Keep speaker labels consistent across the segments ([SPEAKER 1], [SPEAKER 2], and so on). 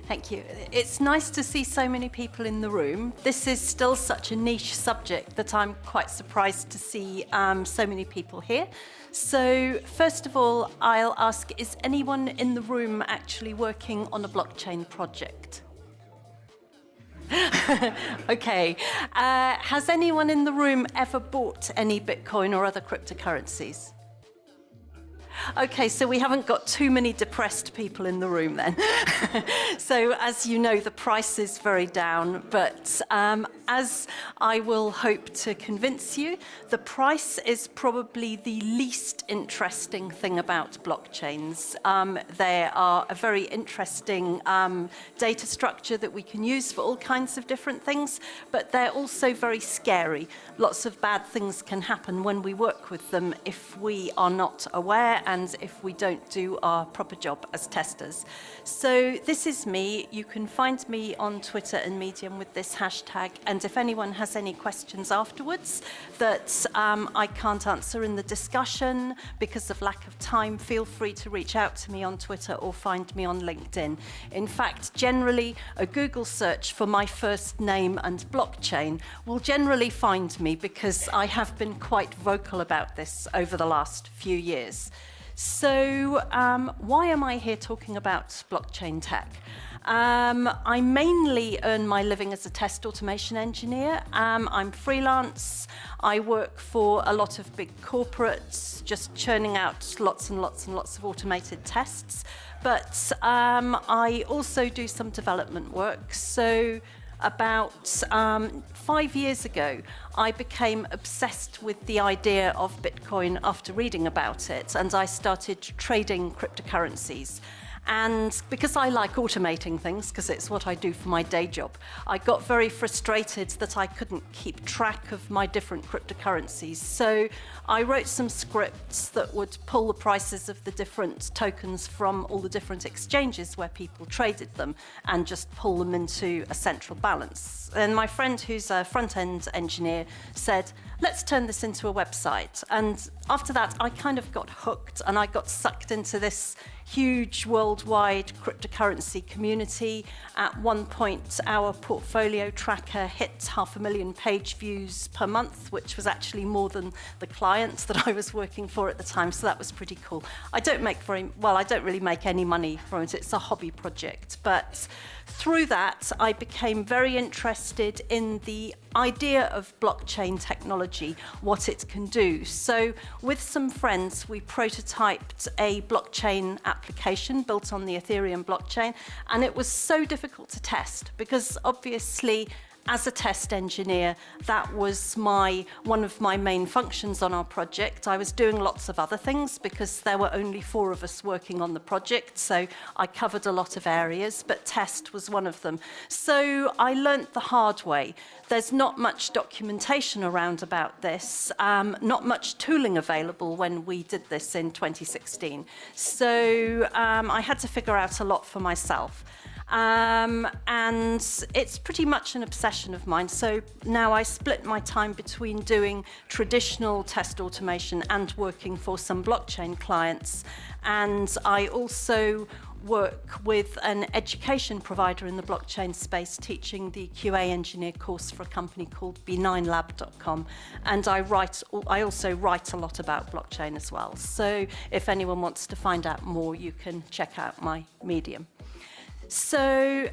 [SPEAKER 1] Thank you. It's nice to see so many people in the room. This is still such a niche subject that I'm quite surprised to see so many people here. So first of all, I'll ask, is anyone in the room actually working on a blockchain project? Okay. Has anyone in the room ever bought any Bitcoin or other cryptocurrencies? Okay, so we haven't got too many depressed people in the room then. So as you know, the price is very down, but as I will hope to convince you, the price is probably the least interesting thing about blockchains. They are a very interesting data structure that we can use for all kinds of different things, but they're also very scary. Lots of bad things can happen when we work with them if we are not aware and if we don't do our proper job as testers. So this is me. You can find me on Twitter and Medium with this hashtag, and if anyone has any questions afterwards that I can't answer in the discussion because of lack of time, feel free to reach out to me on Twitter or find me on LinkedIn. In fact, generally, a Google search for my first name and blockchain will generally find me because I have been quite vocal about this over the last few years. So why am I here talking about blockchain tech? I mainly earn my living as a test automation engineer. I'm freelance. I work for a lot of big corporates, just churning out lots and lots and lots of automated tests. But I also do some development work. So about 5 years ago, I became obsessed with the idea of Bitcoin after reading about it, and I started trading cryptocurrencies. And because I like automating things, because it's what I do for my day job, I got very frustrated that I couldn't keep track of my different cryptocurrencies. So I wrote some scripts that would pull the prices of the different tokens from all the different exchanges where people traded them and just pull them into a central balance. And my friend, who's a front-end engineer, said, let's turn this into a website. And after that, I kind of got hooked and I got sucked into this huge worldwide cryptocurrency community. At one point, our portfolio tracker hit 500,000 page views per month, which was actually more than the clients that I was working for at the time, so that was pretty cool. I don't really make any money from it. It's a hobby project, but through that, I became very interested in the idea of blockchain technology, what it can do. So with some friends, we prototyped a blockchain application built on the Ethereum blockchain, and it was so difficult to test because obviously as a test engineer, that was one of my main functions on our project. I was doing lots of other things because there were only 4 of us working on the project, so I covered a lot of areas, but test was one of them. So I learnt the hard way. There's not much documentation around about this, not much tooling available when we did this in 2016. So I had to figure out a lot for myself. And it's pretty much an obsession of mine. So now I split my time between doing traditional test automation and working for some blockchain clients. And I also work with an education provider in the blockchain space, teaching the QA engineer course for a company called b9lab.com. And I also write a lot about blockchain as well. So if anyone wants to find out more, you can check out my Medium. So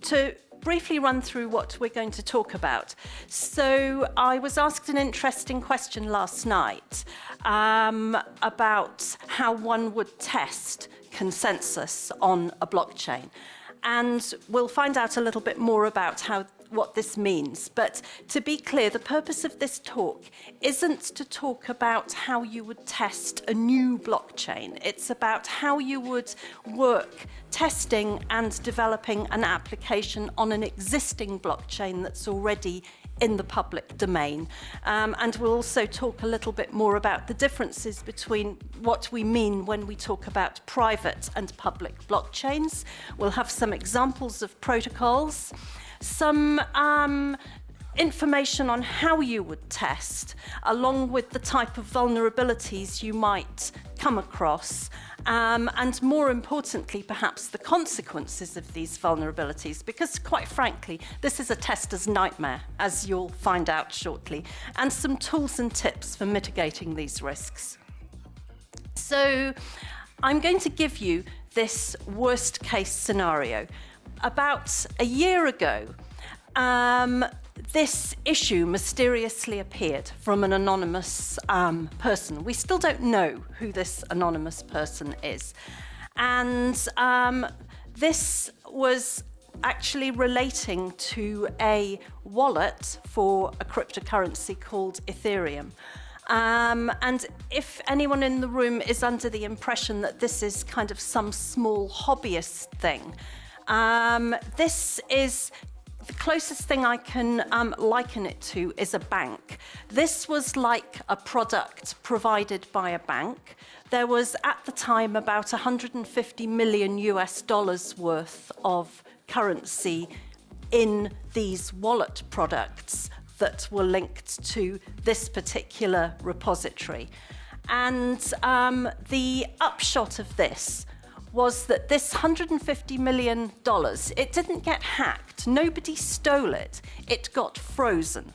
[SPEAKER 1] to briefly run through what we're going to talk about. So I was asked an interesting question last night about how one would test consensus on a blockchain. And we'll find out a little bit more about what this means. But to be clear, the purpose of this talk isn't to talk about how you would test a new blockchain. It's about how you would work testing and developing an application on an existing blockchain that's already in the public domain. And we'll also talk a little bit more about the differences between what we mean when we talk about private and public blockchains. We'll have some examples of protocols, some information on how you would test, along with the type of vulnerabilities you might come across, and more importantly, perhaps the consequences of these vulnerabilities, because quite frankly, this is a tester's nightmare, as you'll find out shortly, and some tools and tips for mitigating these risks. So I'm going to give you this worst case scenario. About a year ago, this issue mysteriously appeared from an anonymous person. We still don't know who this anonymous person is. And this was actually relating to a wallet for a cryptocurrency called Ethereum. And if anyone in the room is under the impression that this is kind of some small hobbyist thing, this is the closest thing I can liken it to is a bank. This was like a product provided by a bank. There was at the time about 150 million US dollars worth of currency in these wallet products that were linked to this particular repository. And the upshot of this was that this $150 million, it didn't get hacked. Nobody stole it. It got frozen.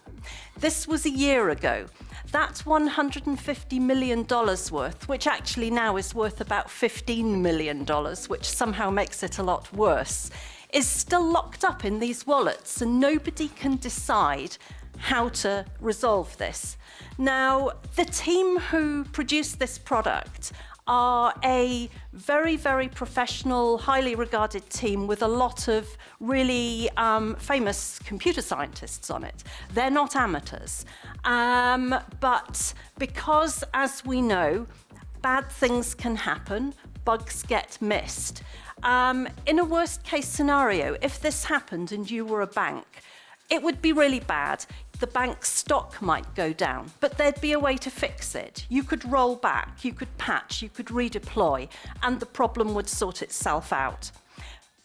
[SPEAKER 1] This was a year ago. That $150 million worth, which actually now is worth about $15 million, which somehow makes it a lot worse, is still locked up in these wallets, and nobody can decide how to resolve this. Now, the team who produced this product are a very, very professional, highly regarded team with a lot of really famous computer scientists on it. They're not amateurs. But because, as we know, bad things can happen, bugs get missed. In a worst case scenario, if this happened and you were a bank, it would be really bad. The bank's stock might go down, but there'd be a way to fix it. You could roll back, you could patch, you could redeploy, and the problem would sort itself out.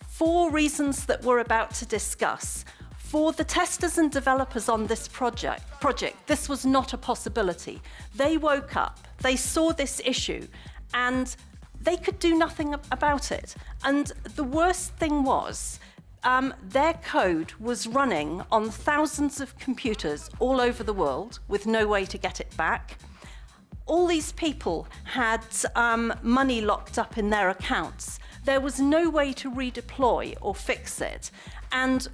[SPEAKER 1] For reasons that we're about to discuss, for the testers and developers on this project, this was not a possibility. They woke up, they saw this issue, and they could do nothing about it. And the worst thing was, their code was running on thousands of computers all over the world with no way to get it back. All these people had money locked up in their accounts. There was no way to redeploy or fix it. And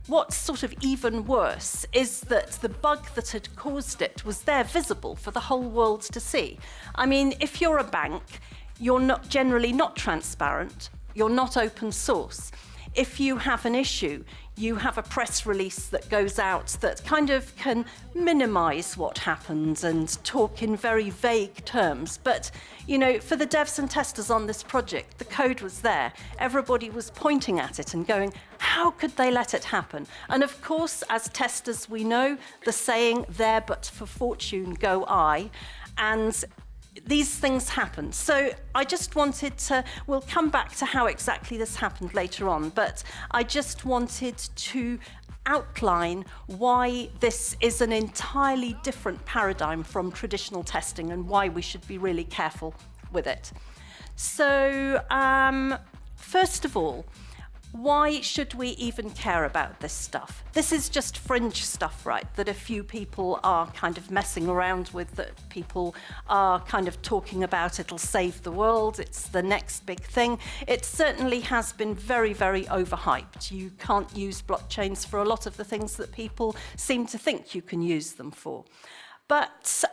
[SPEAKER 1] what's sort of even worse is that the bug that had caused it was there visible for the whole world to see. I mean, if you're a bank, you're generally not transparent, you're not open source. If you have an issue, you have a press release that goes out that kind of can minimize what happened and talk in very vague terms. But, you know, for the devs and testers on this project, the code was there. Everybody was pointing at it and going, how could they let it happen? And of course, as testers, we know the saying, there but for fortune go I. And these things happen. So I just wanted to, we'll come back to how exactly this happened later on, but I just wanted to outline why this is an entirely different paradigm from traditional testing and why we should be really careful with it. So first of all, why should we even care about this stuff? This is just fringe stuff, right, that a few people are kind of messing around with, that people are kind of talking about. It'll save the world, it's the next big thing. It certainly has been very, very overhyped. You can't use blockchains for a lot of the things that people seem to think you can use them for. But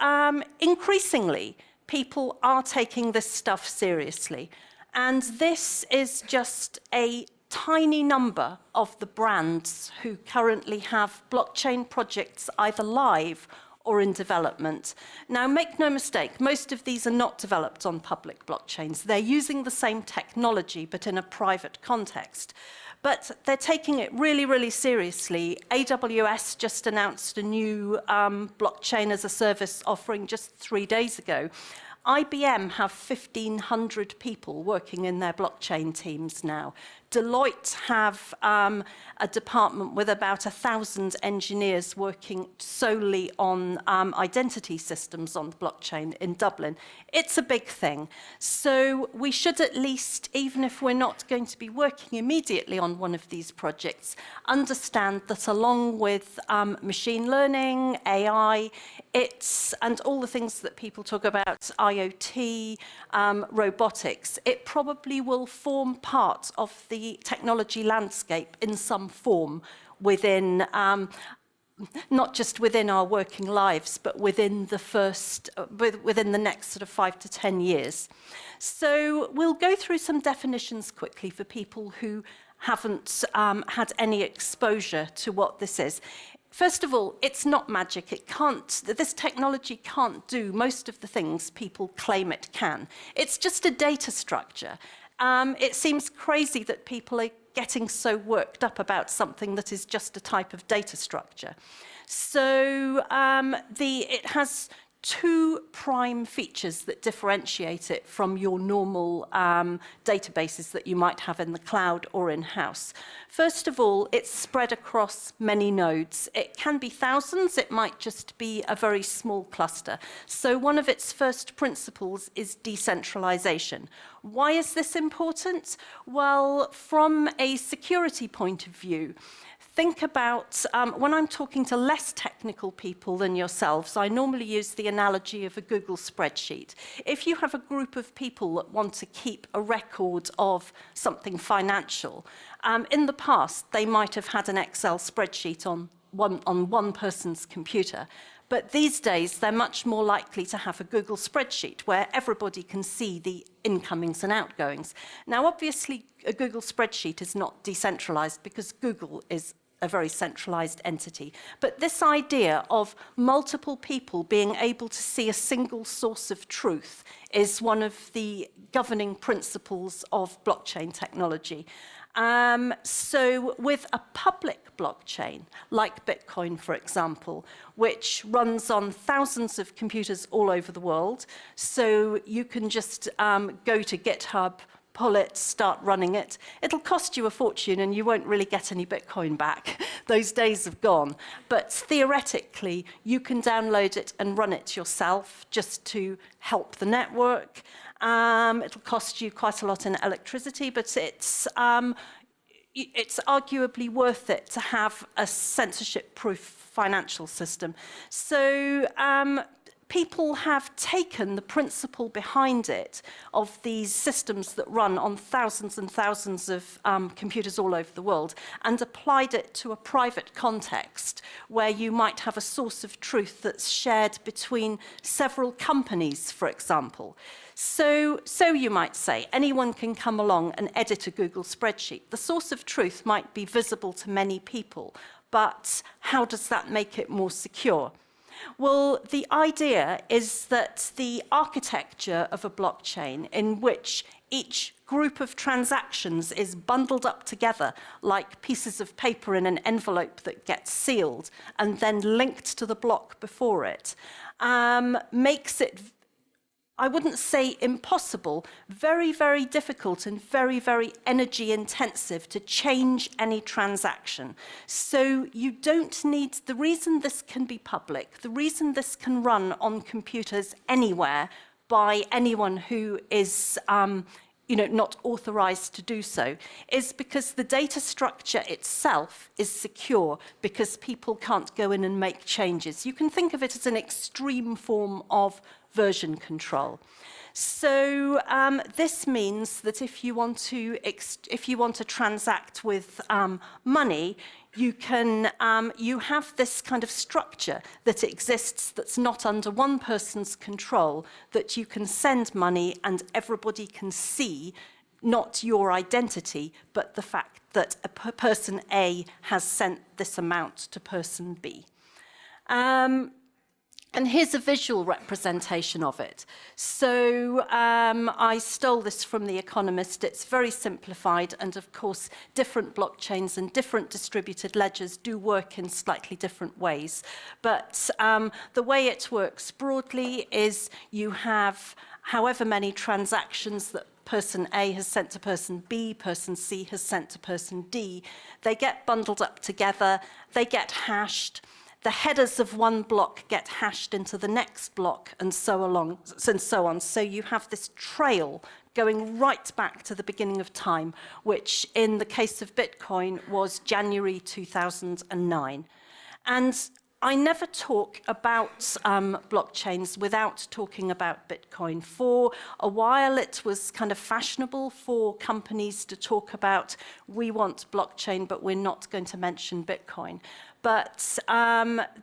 [SPEAKER 1] increasingly, people are taking this stuff seriously. And this is just a tiny number of the brands who currently have blockchain projects either live or in development. Now, make no mistake, most of these are not developed on public blockchains. They're using the same technology, but in a private context. But they're taking it really, really seriously. AWS just announced a new blockchain as a service offering just 3 days ago. IBM have 1,500 people working in their blockchain teams now. Deloitte have a department with about 1,000 engineers working solely on identity systems on the blockchain in Dublin. It's a big thing. So we should at least, even if we're not going to be working immediately on one of these projects, understand that along with machine learning, AI, and all the things that people talk about, IoT, robotics, it probably will form part of the technology landscape in some form within, not just within our working lives, but within the next sort of 5 to 10 years. So we'll go through some definitions quickly for people who haven't had any exposure to what this is. First of all, it's not magic. This technology can't do most of the things people claim it can. It's just a data structure. It seems crazy that people are getting so worked up about something that is just a type of data structure. So it has two prime features that differentiate it from your normal databases that you might have in the cloud or in-house. First of all, it's spread across many nodes. It can be thousands, it might just be a very small cluster. So one of its first principles is decentralization. Why is this important? Well, from a security point of view, think about, when I'm talking to less technical people than yourselves, I normally use the analogy of a Google spreadsheet. If you have a group of people that want to keep a record of something financial, in the past, they might have had an Excel spreadsheet on one person's computer. But these days, they're much more likely to have a Google spreadsheet where everybody can see the incomings and outgoings. Now, obviously, a Google spreadsheet is not decentralized because Google is a very centralized entity. But this idea of multiple people being able to see a single source of truth is one of the governing principles of blockchain technology. So with a public blockchain, like Bitcoin, for example, which runs on thousands of computers all over the world, so you can just go to GitHub, pull it, start running it. It'll cost you a fortune and you won't really get any Bitcoin back. Those days have gone. But theoretically, you can download it and run it yourself just to help the network. It'll cost you quite a lot in electricity, but it's arguably worth it to have a censorship-proof financial system. So people have taken the principle behind it of these systems that run on thousands and thousands of computers all over the world and applied it to a private context where you might have a source of truth that's shared between several companies, for example. So you might say, anyone can come along and edit a Google spreadsheet. The source of truth might be visible to many people, but how does that make it more secure? Well, the idea is that the architecture of a blockchain in which each group of transactions is bundled up together like pieces of paper in an envelope that gets sealed and then linked to the block before it, makes it, I wouldn't say impossible, very, very difficult and very, very energy intensive to change any transaction. So you don't need, the reason this can be public, the reason this can run on computers anywhere by anyone who is not authorized to do so, is because the data structure itself is secure because people can't go in and make changes. You can think of it as an extreme form of version control. So this means that if you want to transact with money, you have this kind of structure that exists that's not under one person's control, that you can send money and everybody can see not your identity, but the fact that person A has sent this amount to person B. And here's a visual representation of it. So I stole this from The Economist. It's very simplified, and of course, different blockchains and different distributed ledgers do work in slightly different ways. But the way it works broadly is you have however many transactions that person A has sent to person B, person C has sent to person D. They get bundled up together, they get hashed. The headers of one block get hashed into the next block, and so on. So you have this trail going right back to the beginning of time, which in the case of Bitcoin was January 2009. And I never talk about blockchains without talking about Bitcoin. For a while, it was kind of fashionable for companies to talk about, we want blockchain, but we're not going to mention Bitcoin. But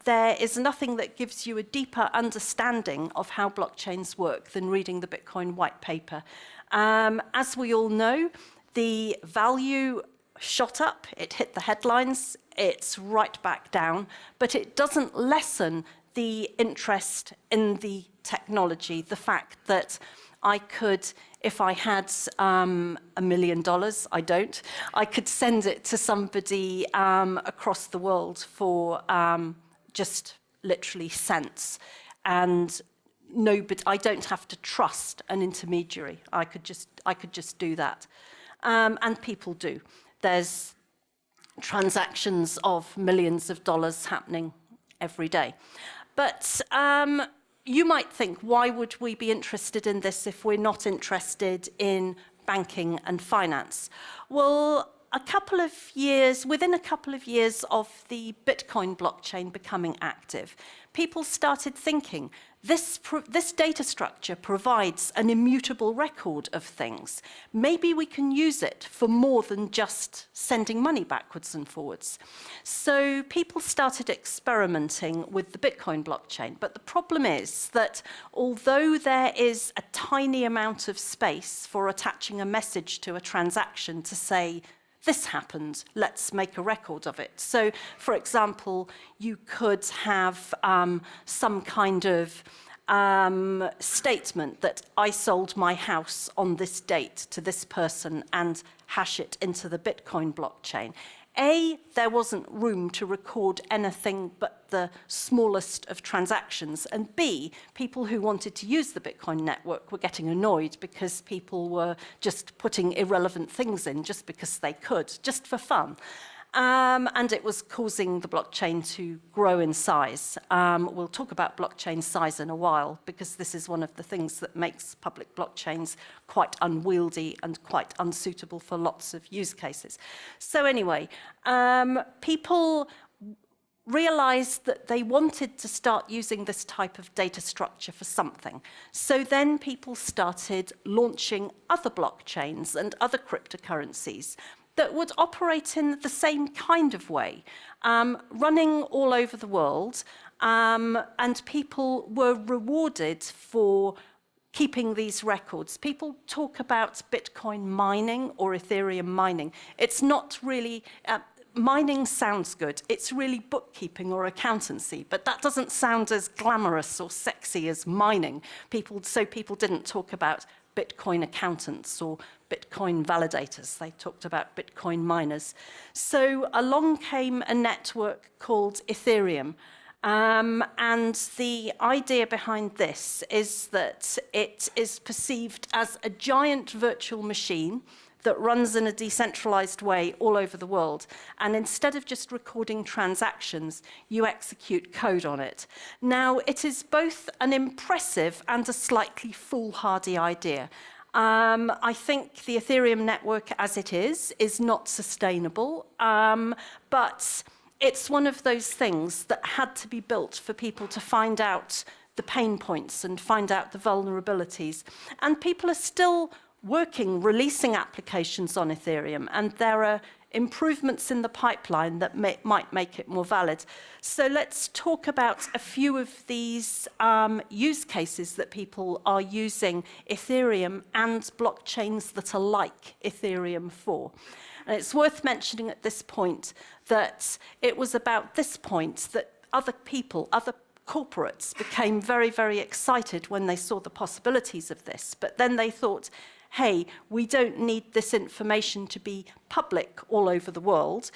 [SPEAKER 1] there is nothing that gives you a deeper understanding of how blockchains work than reading the Bitcoin white paper. As we all know, the value shot up, it hit the headlines, it's right back down, but it doesn't lessen the interest in the technology, the fact that I could, if I had $1 million, I don't, I could send it to somebody across the world for just literally cents. And I don't have to trust an intermediary. I could just do that. And people do. There's transactions of millions of dollars happening every day. But you might think, why would we be interested in this if we're not interested in banking and finance? Well, within a couple of years of the Bitcoin blockchain becoming active, people started thinking, this data structure provides an immutable record of things. Maybe we can use it for more than just sending money backwards and forwards. So people started experimenting with the Bitcoin blockchain. But the problem is that although there is a tiny amount of space for attaching a message to a transaction to say, this happened, let's make a record of it. So, for example, you could have some kind of statement that I sold my house on this date to this person and hash it into the Bitcoin blockchain. A, there wasn't room to record anything but the smallest of transactions. And B, people who wanted to use the Bitcoin network were getting annoyed because people were just putting irrelevant things in just because they could, just for fun. And it was causing the blockchain to grow in size. We'll talk about blockchain size in a while, because this is one of the things that makes public blockchains quite unwieldy and quite unsuitable for lots of use cases. So anyway, people realized that they wanted to start using this type of data structure for something. So then people started launching other blockchains and other cryptocurrencies that would operate in the same kind of way, running all over the world, and people were rewarded for keeping these records. People talk about Bitcoin mining or Ethereum mining. It's not really, mining sounds good. It's really bookkeeping or accountancy, but that doesn't sound as glamorous or sexy as mining. So people didn't talk about Bitcoin accountants or Bitcoin validators. They talked about Bitcoin miners. So along came a network called Ethereum. And the idea behind this is that it is perceived as a giant virtual machine that runs in a decentralized way all over the world. And instead of just recording transactions, you execute code on it. Now, it is both an impressive and a slightly foolhardy idea. I think the Ethereum network as it is not sustainable, but it's one of those things that had to be built for people to find out the pain points and find out the vulnerabilities. And people are still releasing applications on Ethereum, and there are improvements in the pipeline that might make it more valid. So let's talk about a few of these use cases that people are using Ethereum and blockchains that are like Ethereum for. And it's worth mentioning at this point that it was about this point that other corporates became very, very excited when they saw the possibilities of this. But then they thought, hey, we don't need this information to be public all over the world.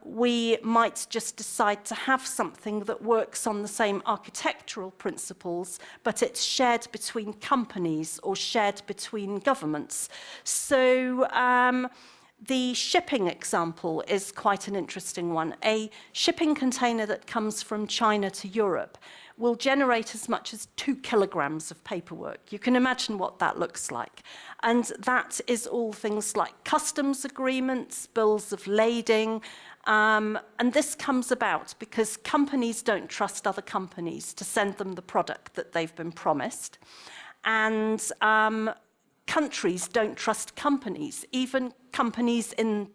[SPEAKER 1] We might just decide to have something that works on the same architectural principles, but it's shared between companies or shared between governments. So the shipping example is quite an interesting one. A shipping container that comes from China to Europe will generate as much as 2 kilograms of paperwork. You can imagine what that looks like. And that is all things like customs agreements, bills of lading, and this comes about because companies don't trust other companies to send them the product that they've been promised. And countries don't trust companies, even companies in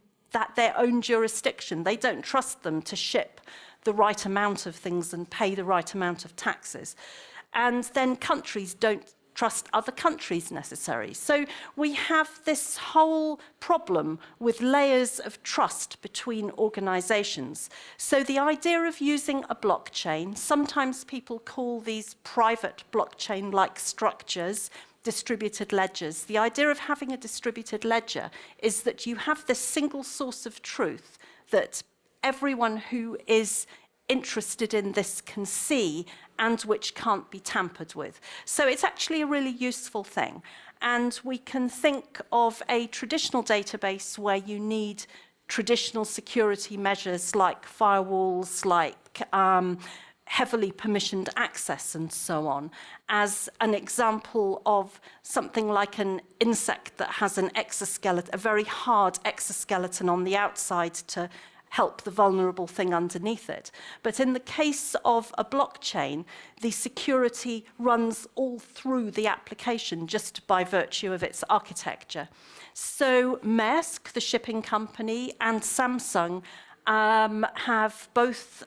[SPEAKER 1] their own jurisdiction. They don't trust them to ship the right amount of things and pay the right amount of taxes. And then countries don't trust other countries necessarily. So we have this whole problem with layers of trust between organizations. So the idea of using a blockchain, sometimes people call these private blockchain-like structures distributed ledgers. The idea of having a distributed ledger is that you have this single source of truth that everyone who is interested in this can see and which can't be tampered with. So it's actually a really useful thing. And we can think of a traditional database where you need traditional security measures like firewalls, like heavily permissioned access and so on, as an example of something like an insect that has an exoskeleton, a very hard exoskeleton on the outside to help the vulnerable thing underneath it. But in the case of a blockchain, the security runs all through the application just by virtue of its architecture. So Maersk, the shipping company, and Samsung have both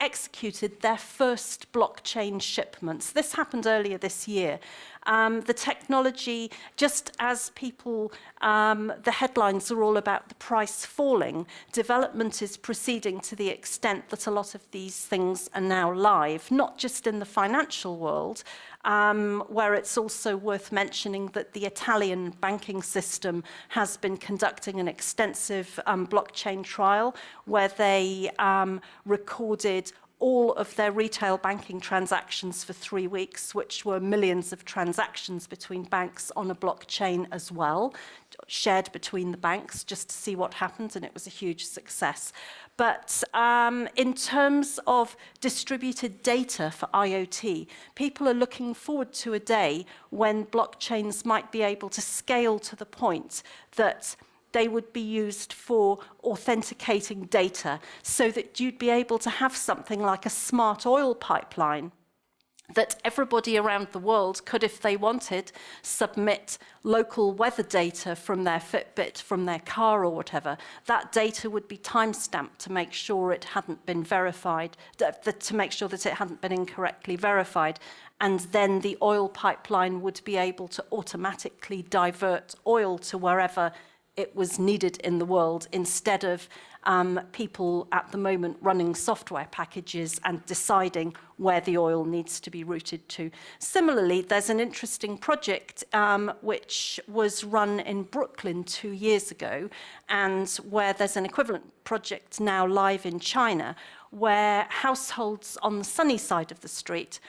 [SPEAKER 1] executed their first blockchain shipments. This happened earlier this year. The technology, just as people, the headlines are all about the price falling, development is proceeding to the extent that a lot of these things are now live, not just in the financial world, where it's also worth mentioning that the Italian banking system has been conducting an extensive blockchain trial where they recorded all of their retail banking transactions for 3 weeks, which were millions of transactions between banks on a blockchain as well, shared between the banks just to see what happened, and it was a huge success. But in terms of distributed data for IoT, people are looking forward to a day when blockchains might be able to scale to the point that they would be used for authenticating data so that you'd be able to have something like a smart oil pipeline that everybody around the world could, if they wanted, submit local weather data from their Fitbit, from their car or whatever. That data would be time-stamped to make sure it hadn't been verified, to make sure that it hadn't been incorrectly verified. And then the oil pipeline would be able to automatically divert oil to wherever it was needed in the world, instead of people at the moment running software packages and deciding where the oil needs to be routed to. Similarly, there's an interesting project which was run in Brooklyn 2 years ago, and where there's an equivalent project now live in China, where households on the sunny side of the street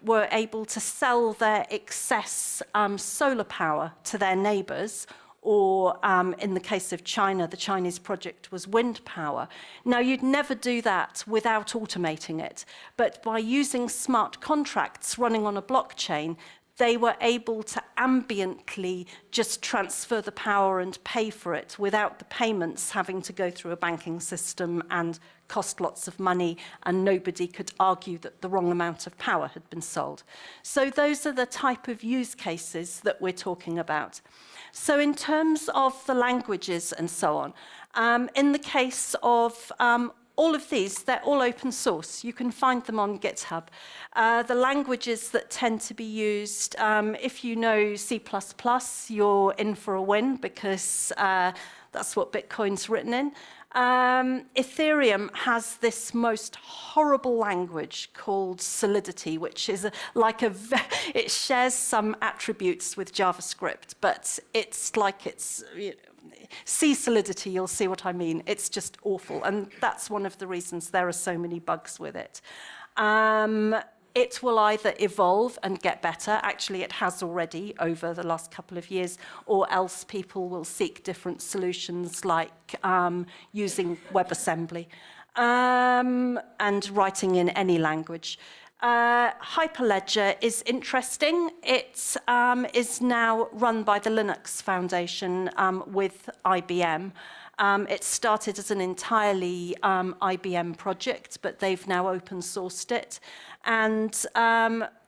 [SPEAKER 1] were able to sell their excess solar power to their neighbors, or in the case of China, the Chinese project was wind power. Now, you'd never do that without automating it, but by using smart contracts running on a blockchain, they were able to ambiently just transfer the power and pay for it without the payments having to go through a banking system and cost lots of money, and nobody could argue that the wrong amount of power had been sold. So those are the type of use cases that we're talking about. So in terms of the languages and so on, in the case of all of these, they're all open source. You can find them on GitHub. The languages that tend to be used, if you know C++, you're in for a win because that's what Bitcoin's written in. Ethereum has this most horrible language called Solidity, which is it shares some attributes with JavaScript, but it's like see Solidity, you'll see what I mean. It's just awful, and that's one of the reasons there are so many bugs with it. It will either evolve and get better, actually it has already over the last couple of years, or else people will seek different solutions like using WebAssembly and writing in any language. Hyperledger is interesting. It is now run by the Linux Foundation with IBM. It started as an entirely IBM project, but they've now open sourced it. And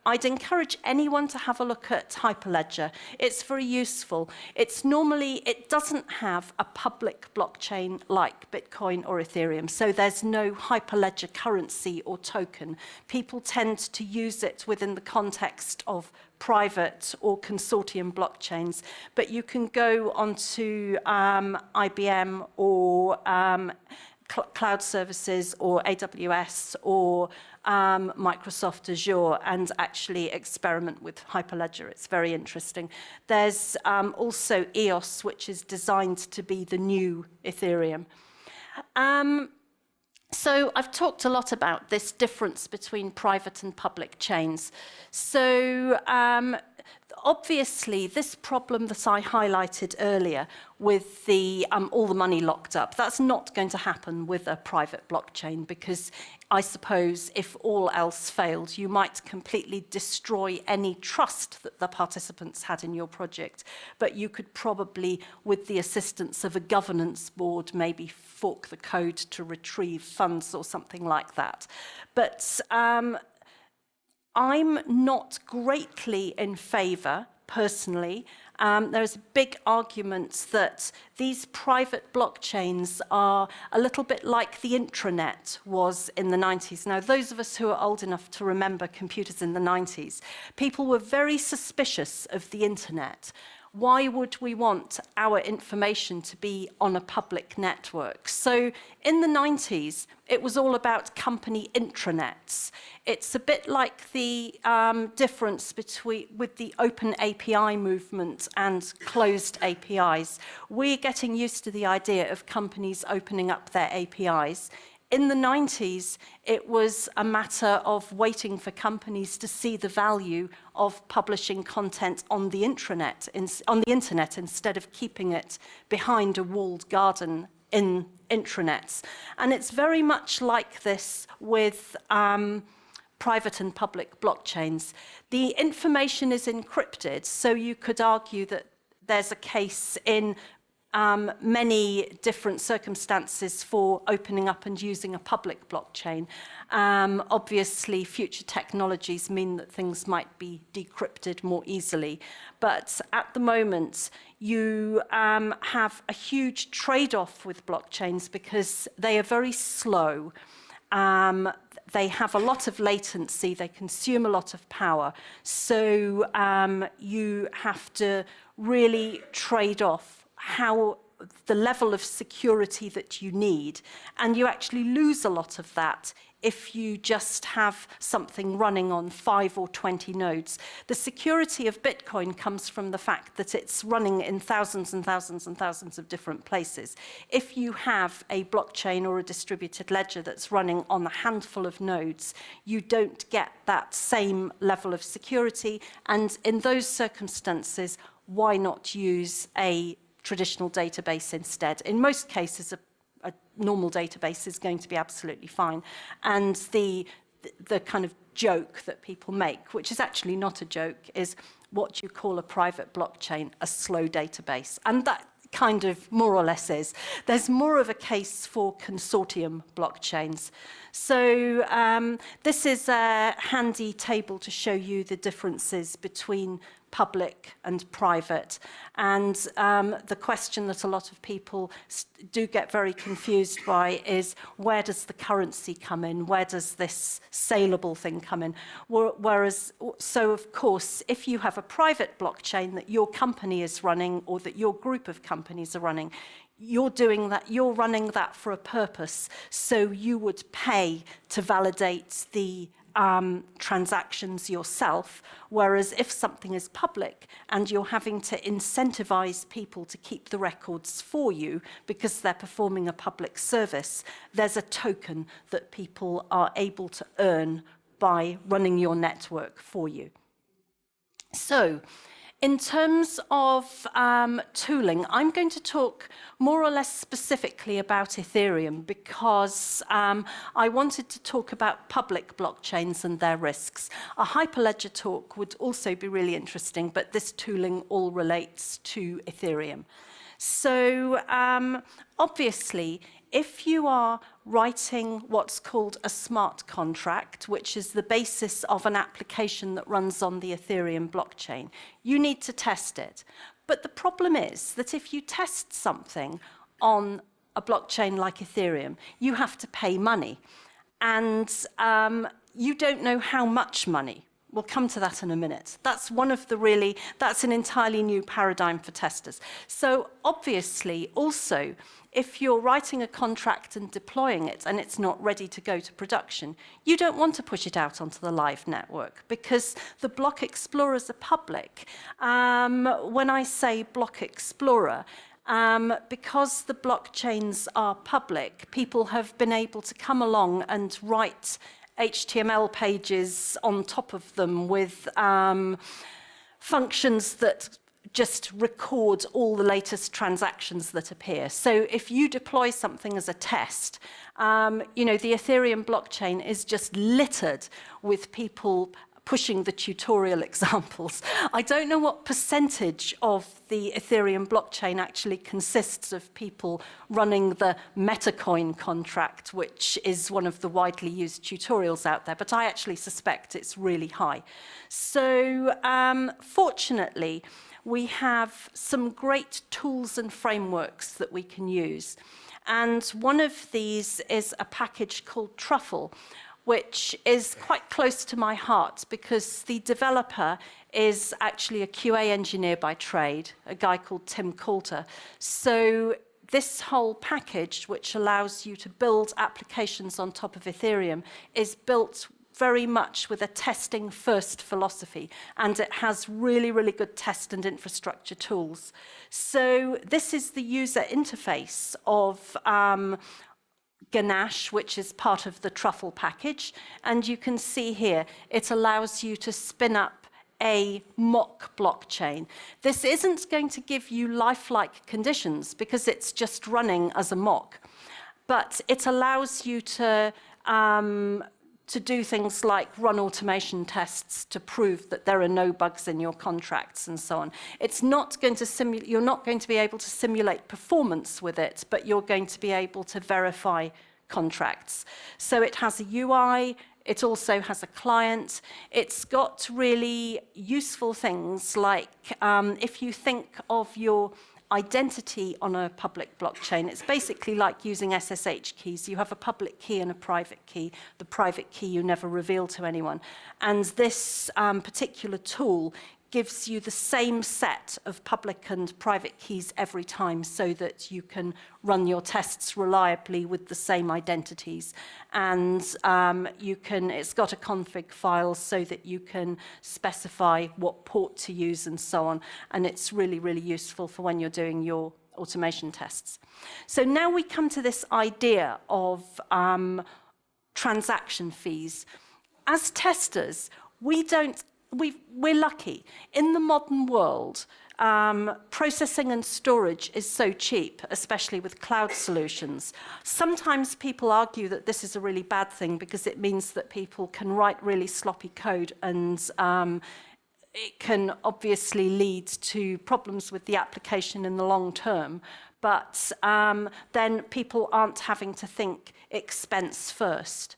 [SPEAKER 1] I'd encourage anyone to have a look at Hyperledger. It's very useful. It doesn't have a public blockchain like Bitcoin or Ethereum, so there's no Hyperledger currency or token. People tend to use it within the context of private or consortium blockchains, but you can go onto IBM or cloud services or AWS or Microsoft Azure and actually experiment with Hyperledger. It's very interesting. There's also EOS, which is designed to be the new Ethereum. So I've talked a lot about this difference between private and public chains. So obviously, this problem that I highlighted earlier with all the money locked up, that's not going to happen with a private blockchain because I suppose if all else failed, you might completely destroy any trust that the participants had in your project. But you could probably, with the assistance of a governance board, maybe fork the code to retrieve funds or something like that. But I'm not greatly in favour, personally. There's a big argument that these private blockchains are a little bit like the intranet was in the 90s. Now, those of us who are old enough to remember computers in the 90s, people were very suspicious of the internet. Why would we want our information to be on a public network? So in the 90s, it was all about company intranets. It's a bit like the difference with the open API movement and closed APIs. We're getting used to the idea of companies opening up their APIs. In the 90s, it was a matter of waiting for companies to see the value of publishing content on the internet instead of keeping it behind a walled garden in intranets. And it's very much like this with private and public blockchains. The information is encrypted, so you could argue that there's a case in many different circumstances for opening up and using a public blockchain. Obviously, future technologies mean that things might be decrypted more easily. But at the moment, you have a huge trade-off with blockchains because they are very slow. They have a lot of latency, they consume a lot of power. So you have to really trade off the level of security that you need, and you actually lose a lot of that if you just have something running on 5 or 20 nodes. The security of Bitcoin comes from the fact that it's running in thousands and thousands and thousands of different places. If you have a blockchain or a distributed ledger that's running on a handful of nodes, you don't get that same level of security, and in those circumstances, why not use a traditional database instead? In most cases, a normal database is going to be absolutely fine. And the kind of joke that people make, which is actually not a joke, is what you call a private blockchain, a slow database. And that kind of more or less is. There's more of a case for consortium blockchains. So this is a handy table to show you the differences between public and private. And the question that a lot of people do get very confused by is, where does the currency come in? Where does this saleable thing come in? Whereas, so of course, if you have a private blockchain that your company is running or that your group of companies are running, you're doing that, you're running that for a purpose. So you would pay to validate the transactions yourself, whereas if something is public and you're having to incentivize people to keep the records for you because they're performing a public service, there's a token that people are able to earn by running your network for you. So, in terms of tooling, I'm going to talk more or less specifically about Ethereum because I wanted to talk about public blockchains and their risks. A Hyperledger talk would also be really interesting, but this tooling all relates to Ethereum. So obviously, if you are writing what's called a smart contract, which is the basis of an application that runs on the Ethereum blockchain, you need to test it. But the problem is that if you test something on a blockchain like Ethereum, you have to pay money. And you don't know how much money. We'll come to that in a minute. That's that's an entirely new paradigm for testers. So obviously, also, if you're writing a contract and deploying it and it's not ready to go to production, you don't want to push it out onto the live network because the block explorers are public. When I say block explorer, because the blockchains are public, people have been able to come along and write HTML pages on top of them with functions that just record all the latest transactions that appear. So if you deploy something as a test, you know, the Ethereum blockchain is just littered with people pushing the tutorial examples. I don't know what percentage of the Ethereum blockchain actually consists of people running the Metacoin contract, which is one of the widely used tutorials out there, but I actually suspect it's really high. So fortunately, we have some great tools and frameworks that we can use. And one of these is a package called Truffle, which is quite close to my heart because the developer is actually a QA engineer by trade, a guy called Tim Coulter. So this whole package, which allows you to build applications on top of Ethereum, is built very much with a testing first philosophy, and it has really, really good test and infrastructure tools. So this is the user interface of Ganache, which is part of the Truffle package. And you can see here, it allows you to spin up a mock blockchain. This isn't going to give you lifelike conditions because it's just running as a mock, but it allows you to do things like run automation tests to prove that there are no bugs in your contracts and so on. It's not going to you're not going to be able to simulate performance with it, but you're going to be able to verify contracts. So it has a UI, it also has a client. It's got really useful things like if you think of your identity on a public blockchain, it's basically like using SSH keys. You have a public key and a private key. The private key you never reveal to anyone. And this particular tool gives you the same set of public and private keys every time so that you can run your tests reliably with the same identities. And it's got a config file so that you can specify what port to use and so on. And it's really, really useful for when you're doing your automation tests. So now we come to this idea of transaction fees. As testers, we're lucky. In the modern world, processing and storage is so cheap, especially with cloud solutions. Sometimes people argue that this is a really bad thing because it means that people can write really sloppy code and it can obviously lead to problems with the application in the long term. But then people aren't having to think expense first.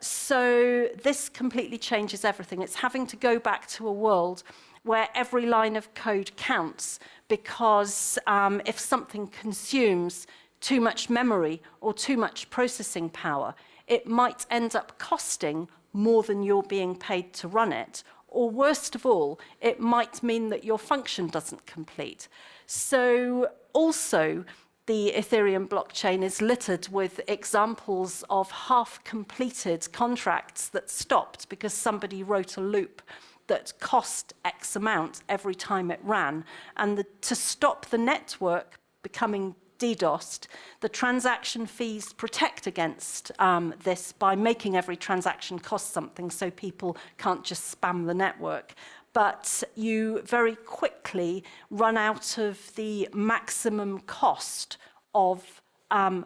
[SPEAKER 1] So this completely changes everything. It's having to go back to a world where every line of code counts, because if something consumes too much memory or too much processing power, it might end up costing more than you're being paid to run it, or worst of all, it might mean that your function doesn't complete. So also, the Ethereum blockchain is littered with examples of half-completed contracts that stopped because somebody wrote a loop that cost X amount every time it ran. And to stop the network becoming DDoSed, the transaction fees protect against this by making every transaction cost something so people can't just spam the network. But you very quickly run out of the maximum cost of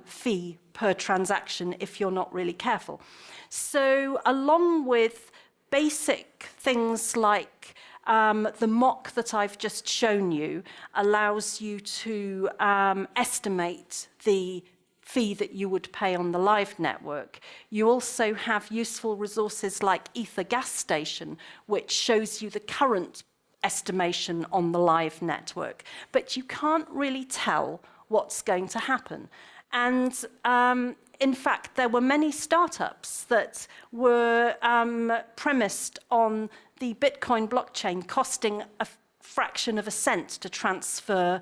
[SPEAKER 1] fee per transaction if you're not really careful. So along with basic things like the mock that I've just shown you allows you to estimate the fee that you would pay on the live network. You also have useful resources like Ether Gas Station, which shows you the current estimation on the live network. But you can't really tell what's going to happen. And in fact, there were many startups that were premised on the Bitcoin blockchain costing a fraction of a cent to transfer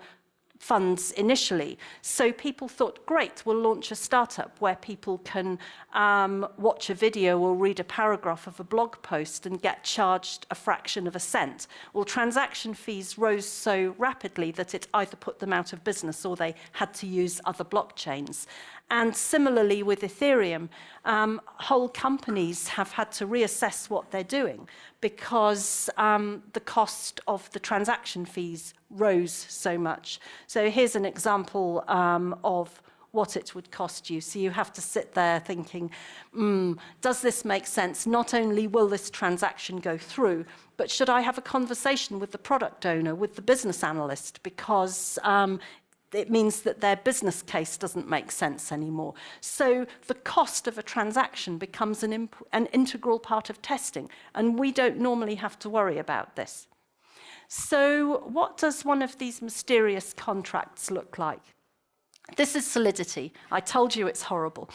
[SPEAKER 1] funds initially. So people thought, great, we'll launch a startup where people can watch a video or read a paragraph of a blog post and get charged a fraction of a cent. Well, transaction fees rose so rapidly that it either put them out of business or they had to use other blockchains. And similarly with Ethereum, whole companies have had to reassess what they're doing because the cost of the transaction fees rose so much. So here's an example of what it would cost you. So you have to sit there thinking, does this make sense? Not only will this transaction go through, but should I have a conversation with the product owner, with the business analyst, because it means that their business case doesn't make sense anymore. So the cost of a transaction becomes an integral part of testing, and we don't normally have to worry about this. So what does one of these mysterious contracts look like? This is Solidity. I told you it's horrible.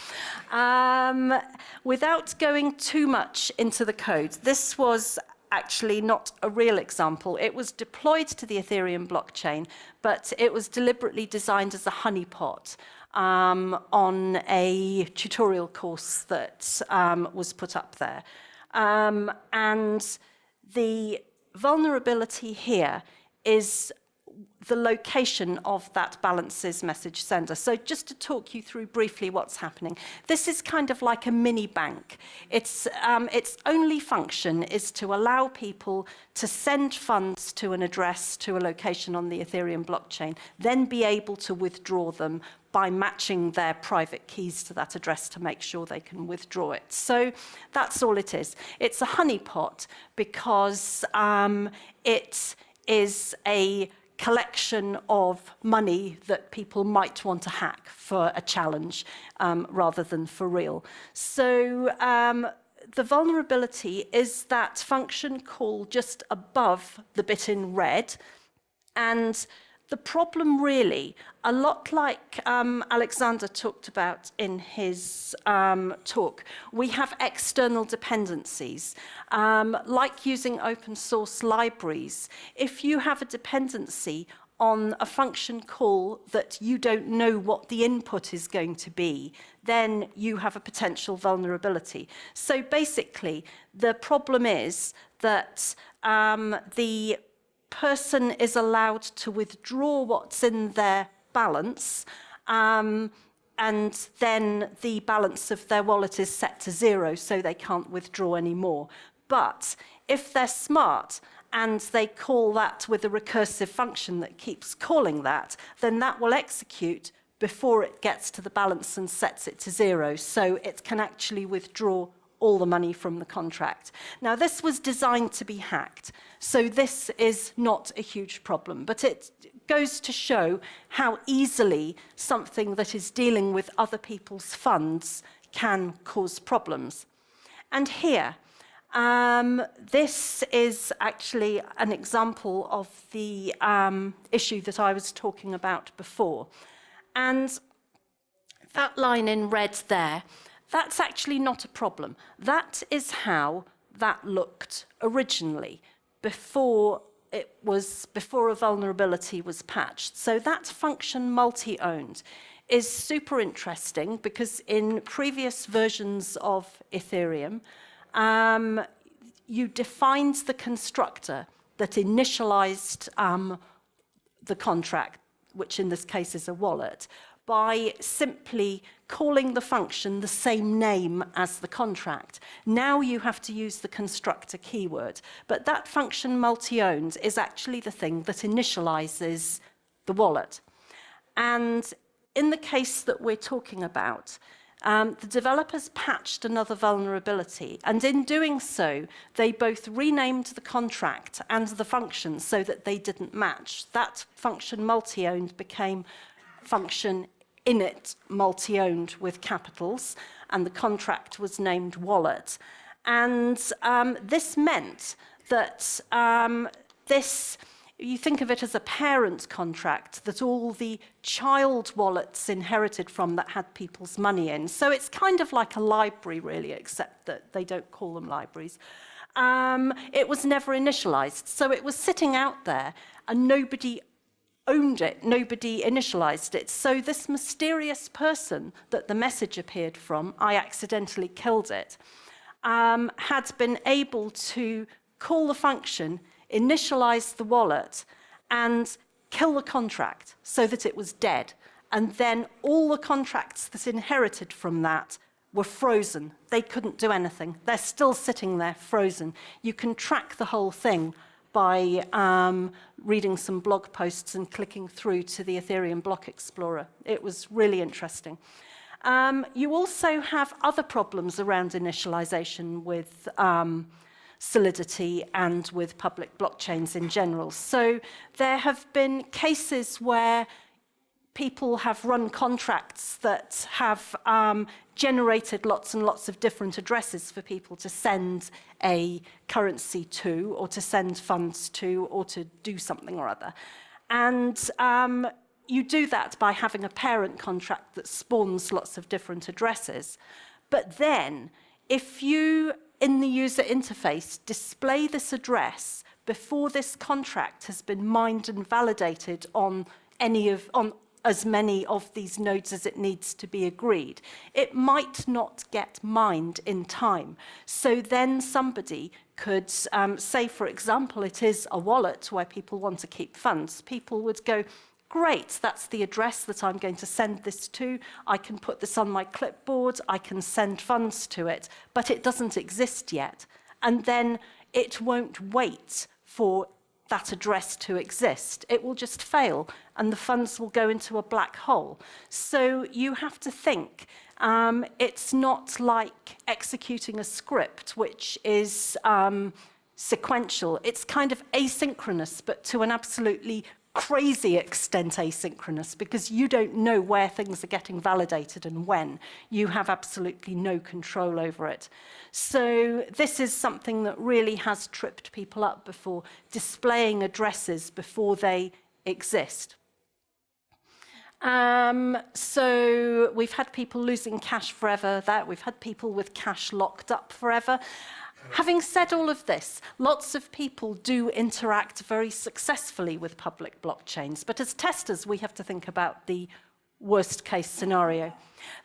[SPEAKER 1] Without going too much into the code, this was actually not a real example. It was deployed to the Ethereum blockchain, but it was deliberately designed as a honeypot on a tutorial course that was put up there. And the vulnerability here is the location of that balances message sender. So just to talk you through briefly what's happening, this is kind of like a mini bank. Its only function is to allow people to send funds to an address, to a location on the Ethereum blockchain, then be able to withdraw them by matching their private keys to that address to make sure they can withdraw it. So that's all it is. It's a honeypot because it is a collection of money that people might want to hack for a challenge rather than for real. So the vulnerability is that function call just above the bit in red. And the problem really, a lot like Alexander talked about in his talk, we have external dependencies. Like using open source libraries, if you have a dependency on a function call that you don't know what the input is going to be, then you have a potential vulnerability. So basically, the problem is that the person is allowed to withdraw what's in their balance, and then the balance of their wallet is set to 0, so they can't withdraw anymore. But if they're smart and they call that with a recursive function that keeps calling that, then that will execute before it gets to the balance and sets it to 0, so it can actually withdraw all the money from the contract. Now, this was designed to be hacked, so this is not a huge problem, but it goes to show how easily something that is dealing with other people's funds can cause problems. And here, This is actually an example of the issue that I was talking about before. And that line in red there, that's actually not a problem. That is how that looked originally, before a vulnerability was patched. So that function multi-owned is super interesting because in previous versions of Ethereum, you defined the constructor that initialized the contract, which in this case is a wallet, by simply calling the function the same name as the contract. Now you have to use the constructor keyword, but that function multi-owned is actually the thing that initializes the wallet. And in the case that we're talking about, the developers patched another vulnerability, and in doing so, they both renamed the contract and the function so that they didn't match. That function multi-owned became function init multi-owned with capitals, and the contract was named wallet. And this meant that you think of it as a parent contract that all the child wallets inherited from that had people's money in. So it's kind of like a library, really, except that they don't call them libraries. It was never initialized, so it was sitting out there, and nobody owned it, nobody initialized it. So this mysterious person that the message appeared from, I accidentally killed it, had been able to call the function, initialize the wallet, and kill the contract so that it was dead. And then all the contracts that inherited from that were frozen. They couldn't do anything. They're still sitting there frozen. You can track the whole thing by reading some blog posts and clicking through to the Ethereum Block Explorer. It was really interesting. You also have other problems around initialization with Solidity and with public blockchains in general. So there have been cases where people have run contracts that have generated lots and lots of different addresses for people to send a currency to, or to send funds to, or to do something or other. And you do that by having a parent contract that spawns lots of different addresses. But then, if you, in the user interface, display this address before this contract has been mined and validated on as many of these nodes as it needs to be agreed, it might not get mined in time. So then somebody could say, for example, it is a wallet where people want to keep funds. People would go, great, that's the address that I'm going to send this to. I can put this on my clipboard. I can send funds to it, but it doesn't exist yet. And then it won't wait for that address to exist. It will just fail, and the funds will go into a black hole. So you have to think, it's not like executing a script, which is sequential. It's kind of asynchronous, but to an absolutely crazy extent asynchronous, because you don't know where things are getting validated and when. You have absolutely no control over it. So this is something that really has tripped people up before, displaying addresses before they exist. So we've had people losing cash forever, we've had people with cash locked up forever. Having said all of this, lots of people do interact very successfully with public blockchains, but as testers, we have to think about the worst case scenario.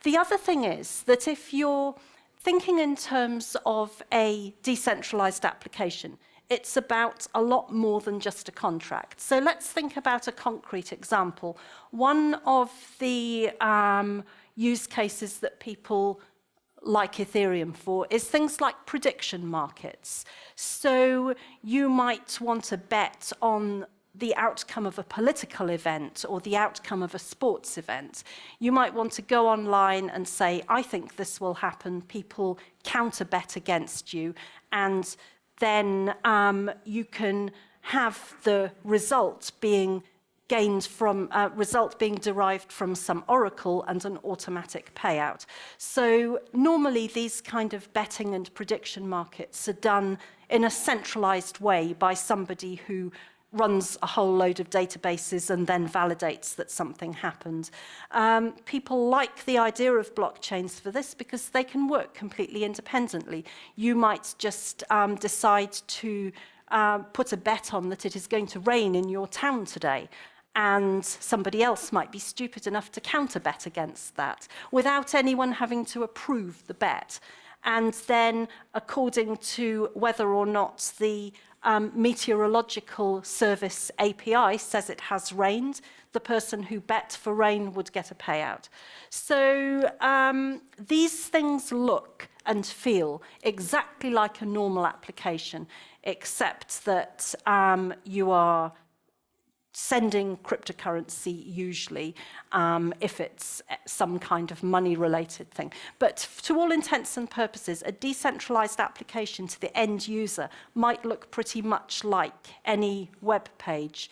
[SPEAKER 1] The other thing is that if you're thinking in terms of a decentralized application, it's about a lot more than just a contract. So let's think about a concrete example. One of the use cases that people like Ethereum for is things like prediction markets. So you might want to bet on the outcome of a political event or the outcome of a sports event. You might want to go online and say, I think this will happen. People counter bet against you, and then you can have the result being gained from result being derived from some oracle and an automatic payout. So normally these kind of betting and prediction markets are done in a centralized way by somebody who runs a whole load of databases and then validates that something happened. People like the idea of blockchains for this because they can work completely independently. You might just decide to put a bet on that it is going to rain in your town today, and somebody else might be stupid enough to counter-bet against that without anyone having to approve the bet. And then, according to whether or not the meteorological service API says it has rained, the person who bet for rain would get a payout. So these things look and feel exactly like a normal application, except that you are sending cryptocurrency usually, if it's some kind of money-related thing. But to all intents and purposes, a decentralized application to the end user might look pretty much like any web page.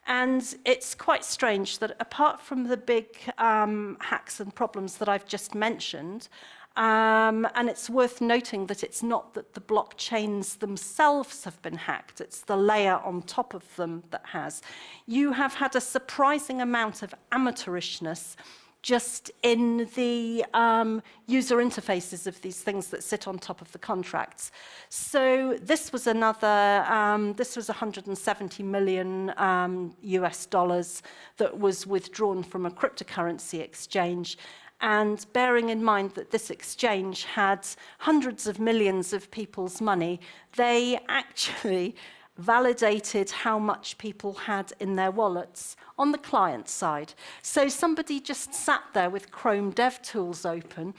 [SPEAKER 1] And it's quite strange that apart from the big hacks and problems that I've just mentioned, and it's worth noting that it's not that the blockchains themselves have been hacked, it's the layer on top of them that has. You have had a surprising amount of amateurishness just in the user interfaces of these things that sit on top of the contracts. So this was another, this was 170 million US dollars that was withdrawn from a cryptocurrency exchange. And bearing in mind that this exchange had hundreds of millions of people's money, they actually validated how much people had in their wallets on the client side. So somebody just sat there with Chrome DevTools open,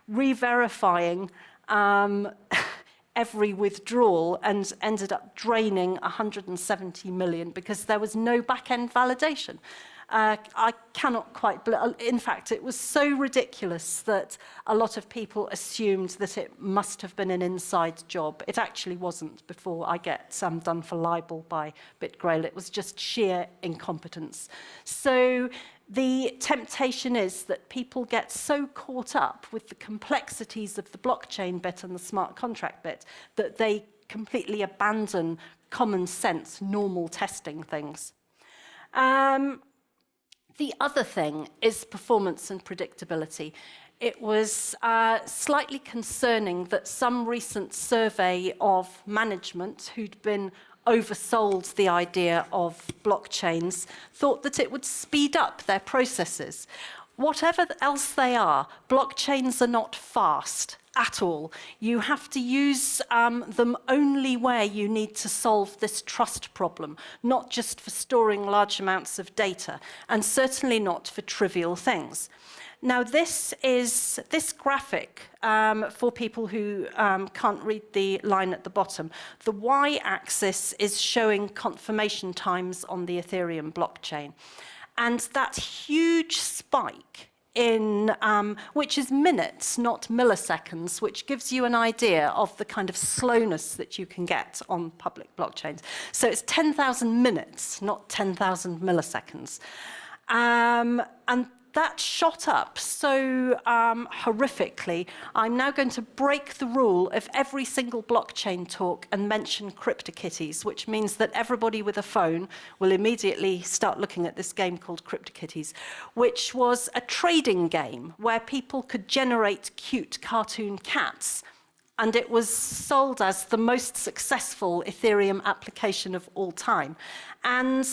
[SPEAKER 1] re-verifying every withdrawal and ended up draining 170 million because there was no back-end validation. I cannot quite believe, in fact, it was so ridiculous that a lot of people assumed that it must have been an inside job. It actually wasn't before I get done for libel by BitGrail. It was just sheer incompetence. So the temptation is that people get so caught up with the complexities of the blockchain bit and the smart contract bit that they completely abandon common sense, normal testing things. The other thing is performance and predictability. It was slightly concerning that some recent survey of management who'd been oversold the idea of blockchains thought that it would speed up their processes. Whatever else they are, blockchains are not fast at all. You have to use them only where you need to solve this trust problem, not just for storing large amounts of data, and certainly not for trivial things. Now, this graphic, for people who can't read the line at the bottom, the y-axis is showing confirmation times on the Ethereum blockchain. And that huge spike in, which is minutes, not milliseconds, which gives you an idea of the kind of slowness that you can get on public blockchains. So it's 10,000 minutes, not 10,000 milliseconds. And that shot up so horrifically, I'm now going to break the rule of every single blockchain talk and mention CryptoKitties, which means that everybody with a phone will immediately start looking at this game called CryptoKitties, which was a trading game where people could generate cute cartoon cats. And it was sold as the most successful Ethereum application of all time. And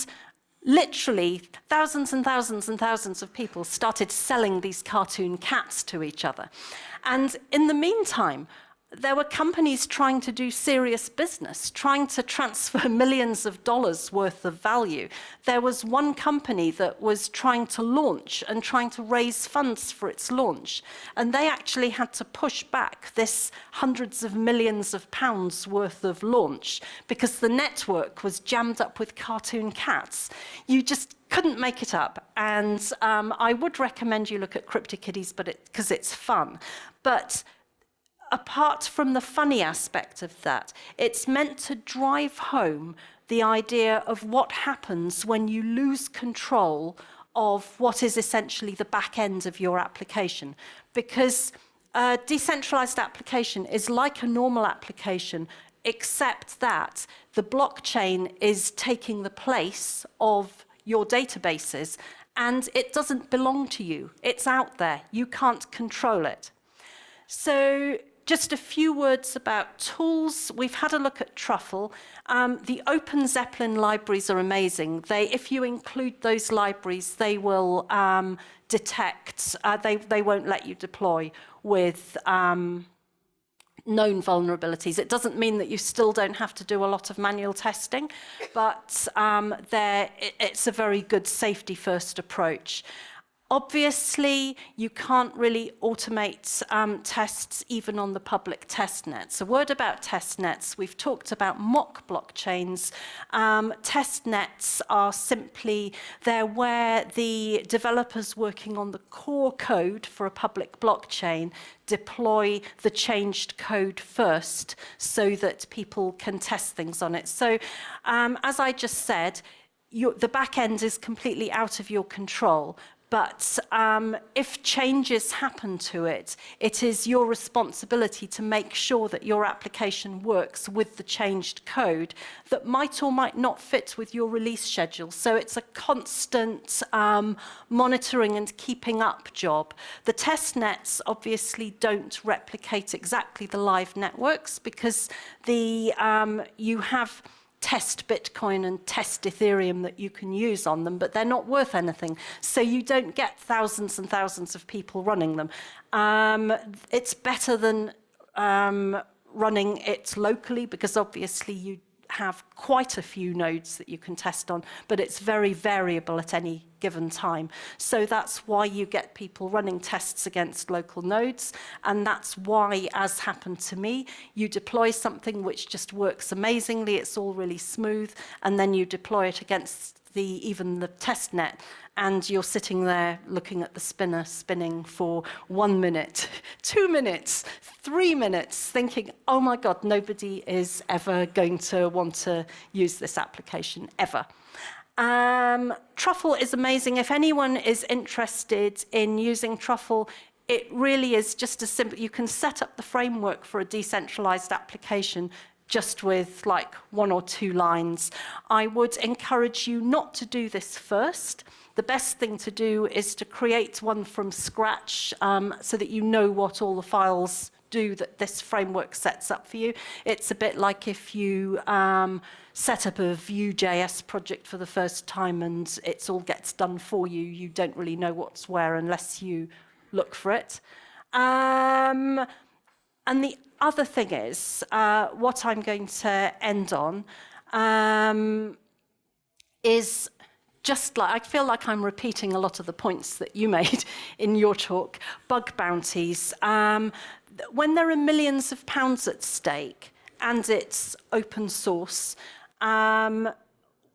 [SPEAKER 1] literally, thousands and thousands and thousands of people started selling these cartoon cats to each other. And in the meantime, there were companies trying to do serious business, trying to transfer millions of dollars worth of value. There was one company that was trying to launch and trying to raise funds for its launch. And they actually had to push back this hundreds of millions of pounds worth of launch because the network was jammed up with cartoon cats. You just couldn't make it up. And I would recommend you look at CryptoKitties because it's fun. But apart from the funny aspect of that, it's meant to drive home the idea of what happens when you lose control of what is essentially the back end of your application. Because a decentralized application is like a normal application, except that the blockchain is taking the place of your databases, and it doesn't belong to you. It's out there. You can't control it. So just a few words about tools. We've had a look at Truffle. The Open Zeppelin libraries are amazing. If you include those libraries, they will detect, they won't let you deploy with known vulnerabilities. It doesn't mean that you still don't have to do a lot of manual testing, but it's a very good safety-first approach. Obviously, you can't really automate tests even on the public testnets. A word about testnets. We've talked about mock blockchains. Testnets are simply, they're where the developers working on the core code for a public blockchain deploy the changed code first so that people can test things on it. So as I just said, the back end is completely out of your control. But if changes happen to it, it is your responsibility to make sure that your application works with the changed code that might or might not fit with your release schedule. So it's a constant monitoring and keeping up job. The testnets obviously don't replicate exactly the live networks because you have test Bitcoin and test Ethereum that you can use on them, but they're not worth anything. So you don't get thousands and thousands of people running them. It's better than running it locally because obviously you have quite a few nodes that you can test on, but it's very variable at any given time. So that's why you get people running tests against local nodes, and that's why, as happened to me, you deploy something which just works amazingly, it's all really smooth, and then you deploy it against even the test net, and you're sitting there looking at the spinner spinning for 1 minute, 2 minutes, 3 minutes, thinking, oh my God, nobody is ever going to want to use this application, ever. Truffle is amazing. If anyone is interested in using Truffle, it really is just as simple. You can set up the framework for a decentralized application just with like 1 or 2 lines. I would encourage you not to do this first. The best thing to do is to create one from scratch so that you know what all the files do that this framework sets up for you. It's a bit like if you set up a Vue.js project for the first time and it all gets done for you. You don't really know what's where unless you look for it. And the other thing is, what I'm going to end on is just like, I feel like I'm repeating a lot of the points that you made in your talk, bug bounties. When there are millions of pounds at stake and it's open source,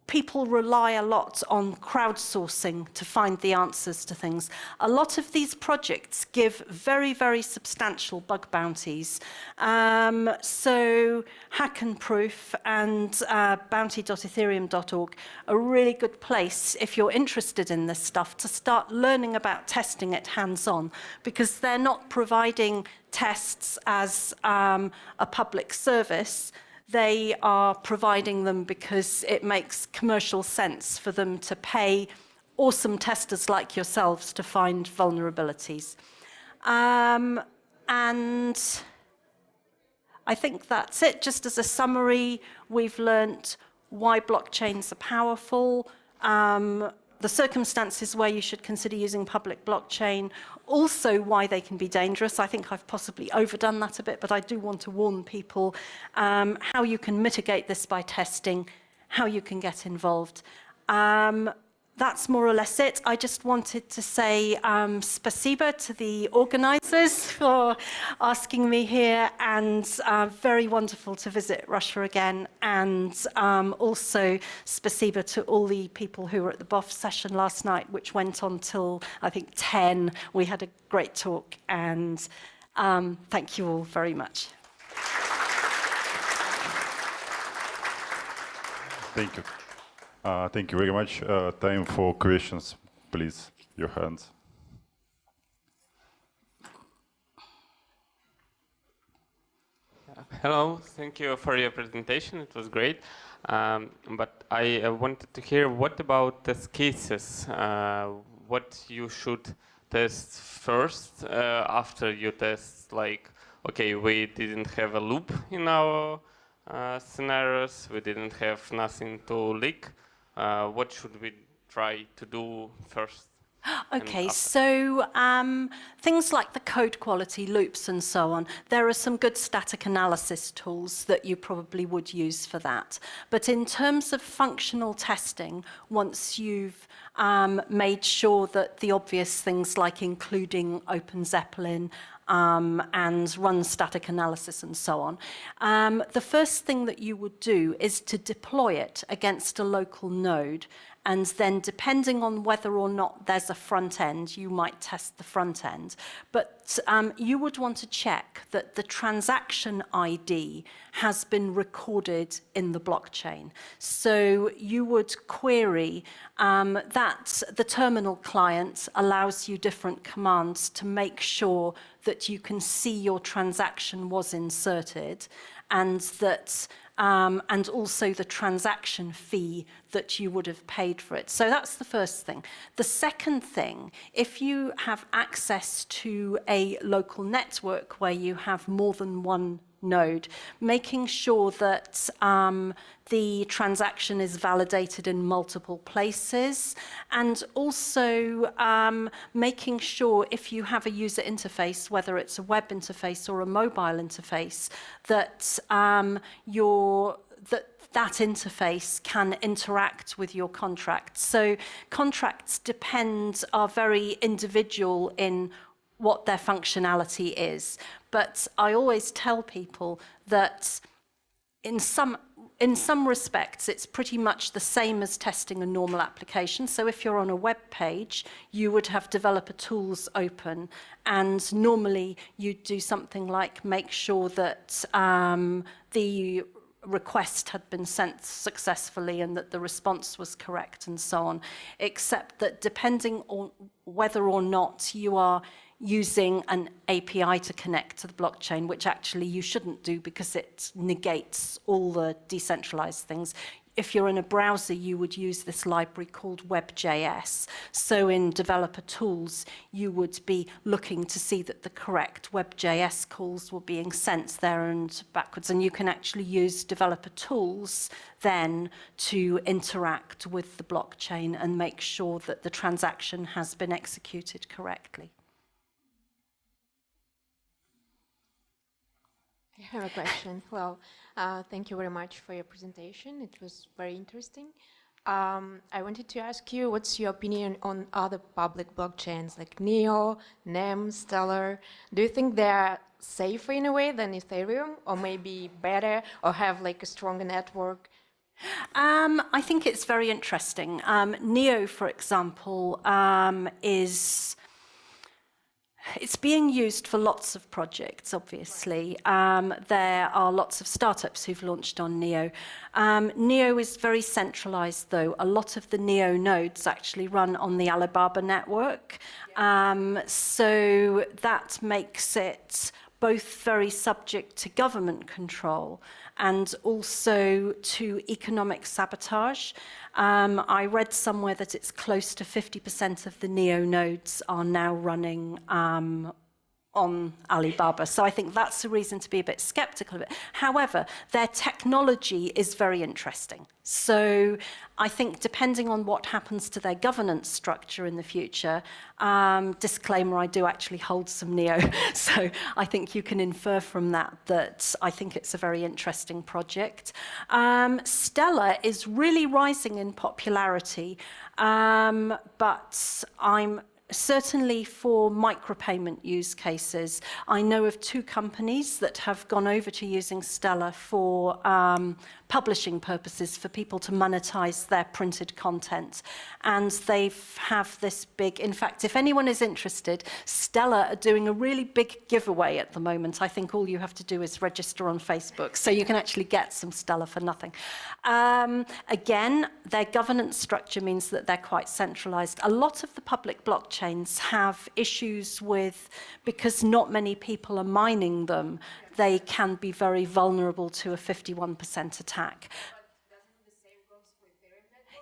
[SPEAKER 1] people rely a lot on crowdsourcing to find the answers to things. A lot of these projects give very, very substantial bug bounties. So Hack and Proof and bounty.ethereum.org are a really good place if you're interested in this stuff to start learning about testing it hands-on, because they're not providing tests as a public service. They are providing them because it makes commercial sense for them to pay awesome testers like yourselves to find vulnerabilities. And I think that's it. Just as a summary, we've learnt why blockchains are powerful, the circumstances where you should consider using public blockchain, also why they can be dangerous. I think I've possibly overdone that a bit, but I do want to warn people how you can mitigate this by testing, how you can get involved. That's more or less it. I just wanted to say spasiba to the organizers for asking me here, and very wonderful to visit Russia again, and also spasiba to all the people who were at the BOF session last night, which went on till, I think, 10. We had a great talk, and thank you all very much.
[SPEAKER 2] Thank you. Thank you very much. Time for questions, please. Your hands.
[SPEAKER 3] Hello, thank you for your presentation. It was great. But I wanted to hear, what about test cases? What you should test first after you test, like, okay, we didn't have a loop in our scenarios, we didn't have nothing to leak. What should we try to do first?
[SPEAKER 1] Okay, so things like the code quality loops and so on, there are some good static analysis tools that you probably would use for that. But in terms of functional testing, once you've made sure that the obvious things like including Open Zeppelin and run static analysis and so on, the first thing that you would do is to deploy it against a local node. And then depending on whether or not there's a front end, you might test the front end. But you would want to check that the transaction ID has been recorded in the blockchain. So you would query that the terminal client allows you different commands to make sure that you can see your transaction was inserted, and that and also the transaction fee that you would have paid for it. So that's the first thing. The second thing, if you have access to a local network where you have more than one node, making sure that the transaction is validated in multiple places, and also making sure if you have a user interface, whether it's a web interface or a mobile interface, that that interface can interact with your contracts. So contracts are very individual in what their functionality is. But I always tell people that in some respects, it's pretty much the same as testing a normal application. So if you're on a web page, you would have developer tools open, and normally you'd do something like make sure that the request had been sent successfully and that the response was correct and so on, except that depending on whether or not you are using an API to connect to the blockchain, which actually you shouldn't do because it negates all the decentralized things. If you're in a browser, you would use this library called WebJS. So in developer tools, you would be looking to see that the correct WebJS calls were being sent there and backwards. And you can actually use developer tools then to interact with the blockchain and make sure that the transaction has been executed correctly.
[SPEAKER 4] I have a question. Hello. Thank you very much for your presentation. It was very interesting. I wanted to ask you, what's your opinion on other public blockchains like Neo, NEM, Stellar? Do you think they're safer in a way than Ethereum, or maybe better, or have like a stronger network?
[SPEAKER 1] I think it's very interesting. Neo, for example, it's being used for lots of projects, obviously. There are lots of startups who've launched on Neo. Neo is very centralized, though. A lot of the Neo nodes actually run on the Alibaba network. So that makes it both very subject to government control and also to economic sabotage. I read somewhere that it's close to 50% of the Neo nodes are now running on Alibaba. So I think that's a reason to be a bit skeptical of it. However, their technology is very interesting. So I think depending on what happens to their governance structure in the future, disclaimer, I do actually hold some Neo. So I think you can infer from that I think it's a very interesting project. Stellar is really rising in popularity, but certainly for micropayment use cases, I know of 2 companies that have gone over to using Stellar for publishing purposes for people to monetize their printed content. And they have this big, in fact, if anyone is interested, Stella are doing a really big giveaway at the moment. I think all you have to do is register on Facebook, so you can actually get some Stella for nothing. Again, their governance structure means that they're quite centralized. A lot of the public blockchains have issues with, because not many people are mining them, they can be very vulnerable to a 51% attack.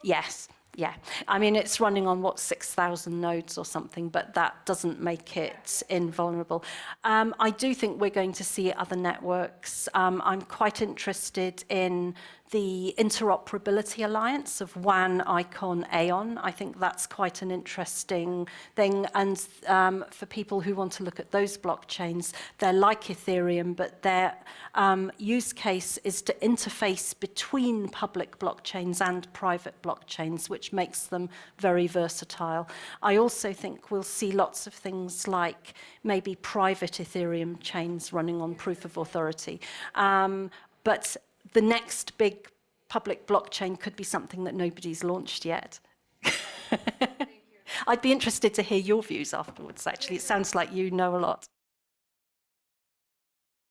[SPEAKER 1] Yes. Yeah, I mean, it's running on, what, 6,000 nodes or something, but that doesn't make it invulnerable. I do think we're going to see other networks. I'm quite interested in the interoperability alliance of WAN, ICON, Aeon. I think that's quite an interesting thing. And for people who want to look at those blockchains, they're like Ethereum, but their use case is to interface between public blockchains and private blockchains, which makes them very versatile. I also think we'll see lots of things like maybe private Ethereum chains running on proof of authority. But the next big public blockchain could be something that nobody's launched yet. I'd be interested to hear your views afterwards, actually. It sounds like you know a lot.